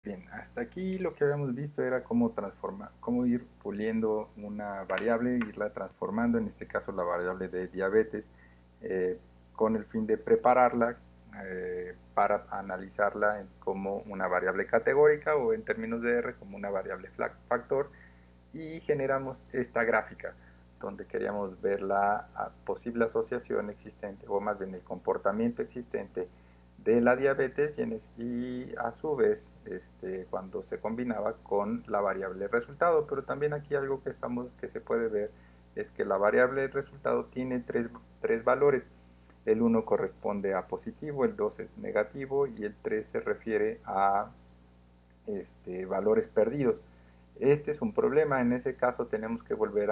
Bien, hasta aquí lo que habíamos visto era cómo transformar, cómo ir puliendo una variable, irla transformando, en este caso la variable de diabetes, eh, con el fin de prepararla para analizarla como una variable categórica o en términos de R como una variable factor, y generamos esta gráfica donde queríamos ver la posible asociación existente o más bien el comportamiento existente de la diabetes y a su vez cuando se combinaba con la variable resultado. Pero también aquí algo que se puede ver es que la variable resultado tiene tres valores. El 1 corresponde a positivo, el 2 es negativo y el 3 se refiere a valores perdidos. Este es un problema. En ese caso tenemos que volver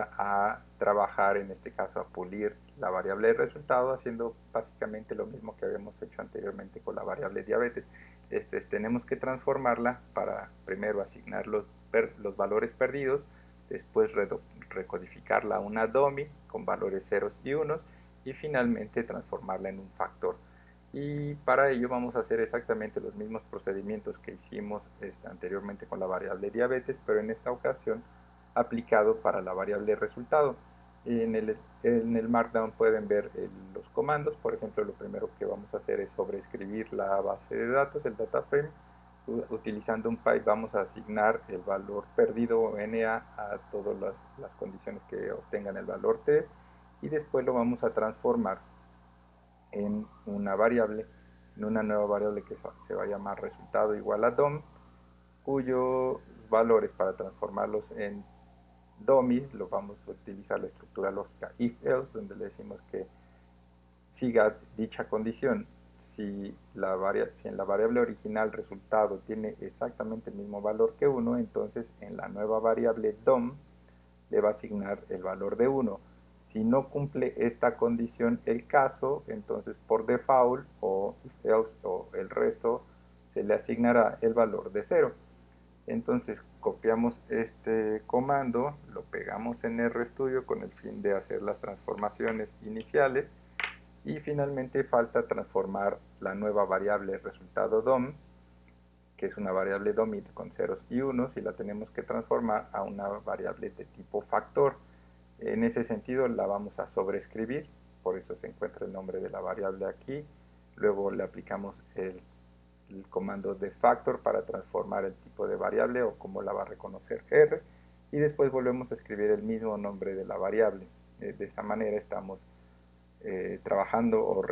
trabajar, en este caso a pulir la variable de resultado, haciendo básicamente lo mismo que habíamos hecho anteriormente con la variable diabetes. Tenemos que transformarla para primero asignar los valores perdidos, después recodificarla a una dummy con valores ceros y unos, y finalmente transformarla en un factor. Y para ello vamos a hacer exactamente los mismos procedimientos que hicimos anteriormente con la variable diabetes, pero en esta ocasión aplicado para la variable resultado. En el Markdown pueden ver los comandos. Por ejemplo, lo primero que vamos a hacer es sobreescribir la base de datos, el data frame. Utilizando un pipe vamos a asignar el valor perdido o NA a todas las condiciones que obtengan el valor 3, y después lo vamos a transformar en una variable, en una nueva variable que se va a llamar resultado igual a DOM, cuyos valores para transformarlos en dummies lo vamos a utilizar la estructura lógica if-else, donde le decimos que siga dicha condición. Si en la variable original resultado tiene exactamente el mismo valor que 1, entonces en la nueva variable DOM le va a asignar el valor de 1. Si no cumple esta condición el caso, entonces por default o if else o el resto se le asignará el valor de 0. Entonces copiamos este comando, lo pegamos en RStudio con el fin de hacer las transformaciones iniciales, y finalmente falta transformar la nueva variable resultado DOM, que es una variable DOM con ceros y unos, y la tenemos que transformar a una variable de tipo factor. En ese sentido la vamos a sobreescribir, por eso se encuentra el nombre de la variable aquí. Luego le aplicamos el comando de factor para transformar el tipo de variable o como la va a reconocer R, y después volvemos a escribir el mismo nombre de la variable. De esa manera estamos trabajando o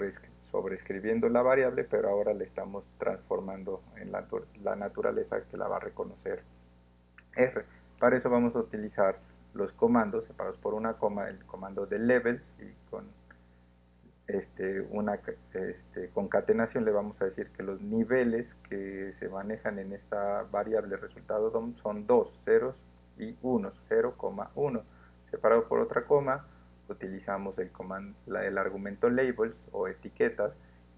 sobreescribiendo la variable, pero ahora le estamos transformando en la naturaleza que la va a reconocer R. Para eso vamos a utilizar los comandos separados por una coma, el comando de levels, y con una concatenación le vamos a decir que los niveles que se manejan en esta variable resultado DOM son dos, ceros y unos, 0,1. Separado por otra coma, utilizamos el argumento labels o etiquetas,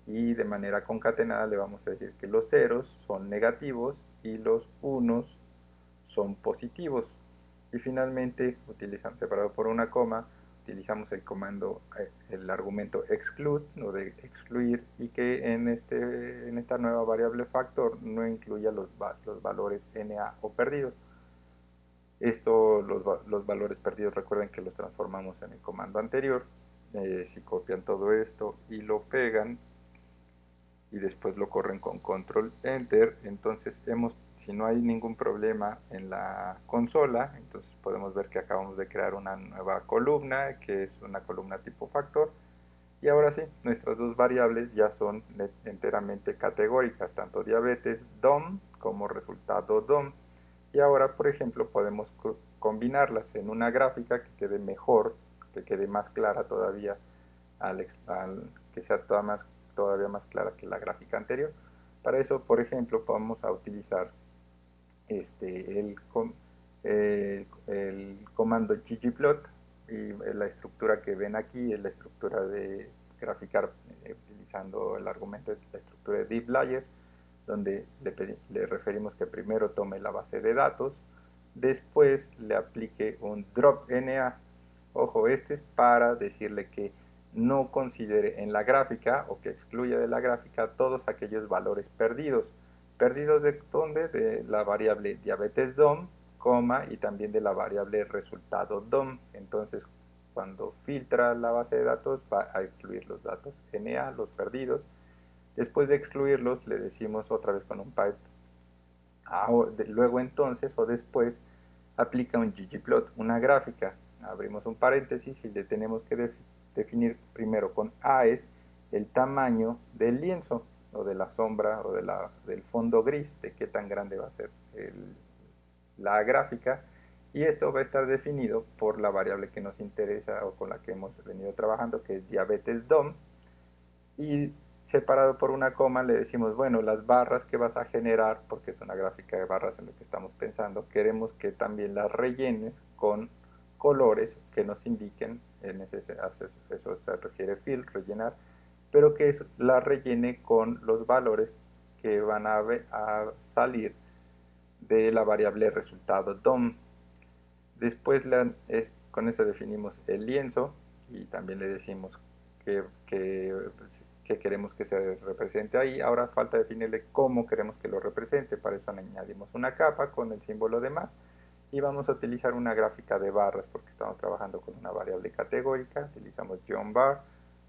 y de manera concatenada le vamos a decir que los ceros son negativos y los unos son positivos. Y finalmente, separado por una coma, utilizamos el comando, el argumento exclude, o de excluir, y que en esta nueva variable factor no incluya los valores NA o perdidos. Los valores perdidos, recuerden que los transformamos en el comando anterior. Si copian todo esto y lo pegan y después lo corren con control enter, entonces si no hay ningún problema en la consola, entonces podemos ver que acabamos de crear una nueva columna, que es una columna tipo factor. Y ahora sí, nuestras dos variables ya son enteramente categóricas, tanto diabetes DOM como resultado DOM. Y ahora, por ejemplo, podemos combinarlas en una gráfica que quede mejor, que quede más clara todavía, que sea todavía más clara que la gráfica anterior. Para eso, por ejemplo, vamos a utilizar el comando ggplot, y la estructura que ven aquí es la estructura de graficar utilizando el argumento de la estructura de dplyr, donde le referimos que primero tome la base de datos, después le aplique un drop NA. Ojo, este es para decirle que no considere en la gráfica o que excluya de la gráfica todos aquellos valores perdidos, perdidos de dónde, de la variable diabetes DOM, coma, y también de la variable resultado DOM. Entonces, cuando filtra la base de datos, va a excluir los datos NA, los perdidos. Después de excluirlos, le decimos otra vez con un pipe. Luego entonces o después aplica un ggplot, una gráfica. Abrimos un paréntesis y le tenemos que definir primero con AES el tamaño del lienzo o de la sombra o del fondo gris, de qué tan grande va a ser la gráfica, y esto va a estar definido por la variable que nos interesa o con la que hemos venido trabajando, que es diabetes DOM, y separado por una coma le decimos, bueno, las barras que vas a generar, porque es una gráfica de barras en lo que estamos pensando, queremos que también las rellenes con colores que nos indiquen, eso se refiere fill, rellenar, pero que la rellene con los valores que van a salir de la variable resultado DOM. Después con eso definimos el lienzo y también le decimos que queremos que se represente ahí. Ahora falta definirle cómo queremos que lo represente. Para eso añadimos una capa con el símbolo de más y vamos a utilizar una gráfica de barras porque estamos trabajando con una variable categórica. Utilizamos John bar,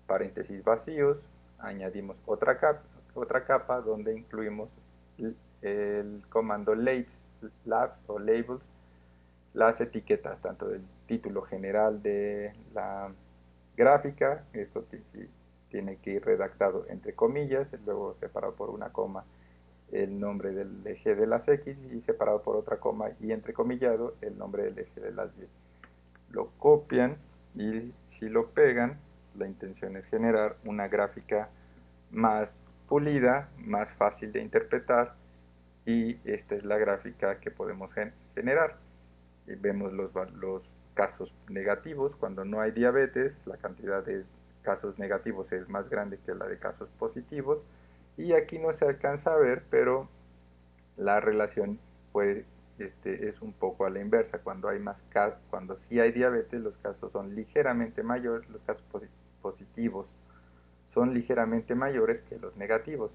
paréntesis vacíos, añadimos otra capa donde incluimos el comando labs o labels, las etiquetas tanto del título general de la gráfica, esto tiene que ir redactado entre comillas, luego separado por una coma el nombre del eje de las X y separado por otra coma y entrecomillado el nombre del eje de las Y. Lo copian y si lo pegan, la intención es generar una gráfica más pulida, más fácil de interpretar, y esta es la gráfica que podemos generar. Y vemos los casos negativos. Cuando no hay diabetes, la cantidad de casos negativos es más grande que la de casos positivos, y aquí no se alcanza a ver, pero la relación pues, es un poco a la inversa. Cuando hay más casos, cuando sí hay diabetes, los casos son ligeramente mayores, los casos positivos son ligeramente mayores que los negativos.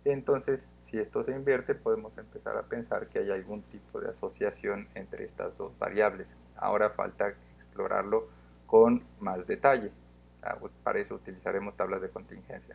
Entonces, si esto se invierte, podemos empezar a pensar que hay algún tipo de asociación entre estas dos variables. Ahora falta explorarlo con más detalle. Para eso utilizaremos tablas de contingencia.